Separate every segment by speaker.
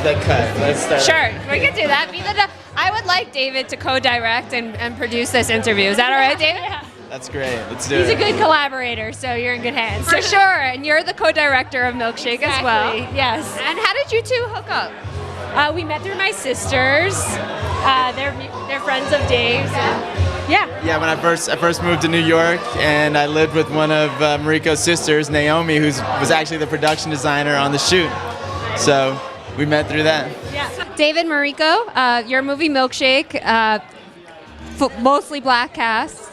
Speaker 1: Prospect cut. Let's start.
Speaker 2: Sure, we can do that. I would like David to co-direct and produce this interview. Is that all right, David?
Speaker 3: Yeah.
Speaker 1: That's great. Let's do it.
Speaker 3: He's a good collaborator, so you're in good hands.
Speaker 2: For sure, and you're the co-director of Milkshake as well.
Speaker 3: Exactly, yes.
Speaker 2: And how did you two hook up?
Speaker 3: We met through my sisters. They're friends of Dave's. And
Speaker 1: Yeah, when I first moved to New York, and I lived with one of Mariko's sisters, Naomi, who was actually the production designer on the shoot. So we met through that.
Speaker 2: David Mariko, your movie Milkshake, mostly black cast.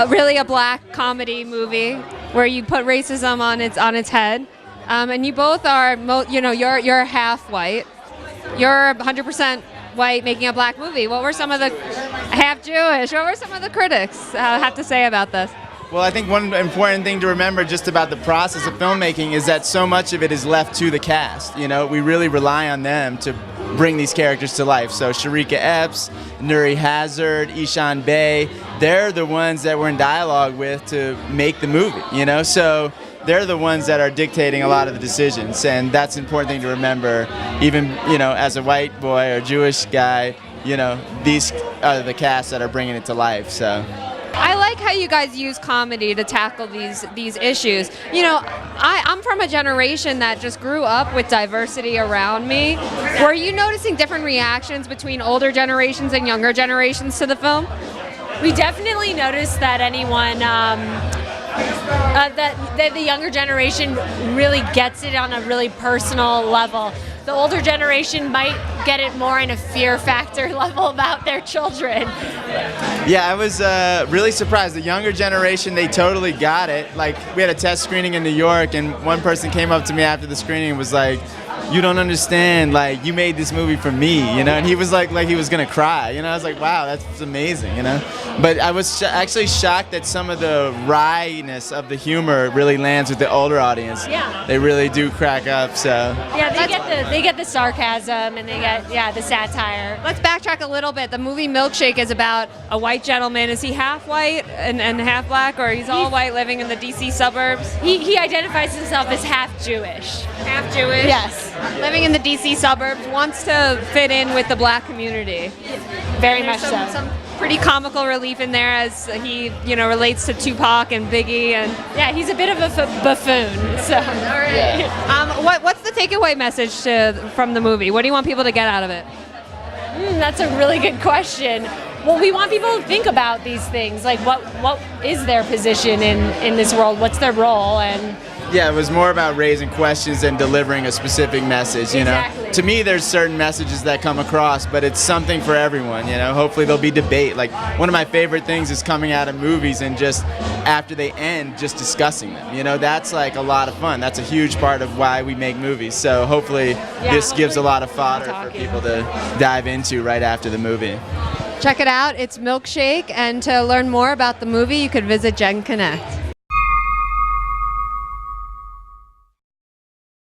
Speaker 2: Really a black comedy movie where you put racism on its head, and you both are, you're half white, you're 100% white making a black movie. What were some of the half Jewish? What were some of the critics have to say about this?
Speaker 1: Well, I think one important thing to remember just about the process of filmmaking is that so much of it is left to the cast. We really rely on them to bring these characters to life. So Sharika Epps, Nuri Hazard, Ishan Bey, they're the ones that we're in dialogue with to make the movie, So they're the ones that are dictating a lot of the decisions, and that's an important thing to remember. Even, as a white boy or Jewish guy, these are the cast that are bringing it to life, so.
Speaker 2: I like how you guys use comedy to tackle these issues. I'm from a generation that just grew up with diversity around me. Were you noticing different reactions between older generations and younger generations to the film?
Speaker 3: we definitely noticed that that the younger generation really gets it on a really personal level. The older generation might get it more in a fear factor level about their children.
Speaker 1: Yeah, I was really surprised. The younger generation, they totally got it. Like, we had a test screening in New York, and one person came up to me after the screening and was like, "You don't understand, like, you made this movie for me," you know? And he was like he was gonna cry, you know? I was like, wow, that's amazing, you know? But I was actually shocked that some of the wryness of the humor really lands with the older audience.
Speaker 3: Yeah.
Speaker 1: They really do crack up, so.
Speaker 3: Yeah, they get the sarcasm, and they get, the satire.
Speaker 2: Let's backtrack a little bit. The movie Milkshake is about a white gentleman. Is he half white and half black, or he's all white living in the DC suburbs?
Speaker 3: He identifies himself as half Jewish.
Speaker 2: Half Jewish?
Speaker 3: Yes.
Speaker 2: Living in the DC suburbs, wants to fit in with the black community.
Speaker 3: Very much so.
Speaker 2: Some pretty comical relief in there as he, relates to Tupac and Biggie, and
Speaker 3: yeah, he's a bit of a buffoon. So.
Speaker 2: All right. Yeah. What's the takeaway message from the movie? What do you want people to get out of it?
Speaker 3: That's a really good question. Well, we want people to think about these things, like what is their position in this world? What's their role? And
Speaker 1: yeah, it was more about raising questions than delivering a specific message, you know?
Speaker 3: Exactly.
Speaker 1: To me, there's certain messages that come across, but it's something for everyone, you know? Hopefully there'll be debate. Like, one of my favorite things is coming out of movies and just, after they end, just discussing them. You know, that's like a lot of fun. That's a huge part of why we make movies. So hopefully this gives a lot of fodder for people to dive into right after the movie.
Speaker 2: Check it out. It's Milkshake, and to learn more about the movie, you could visit genConnect.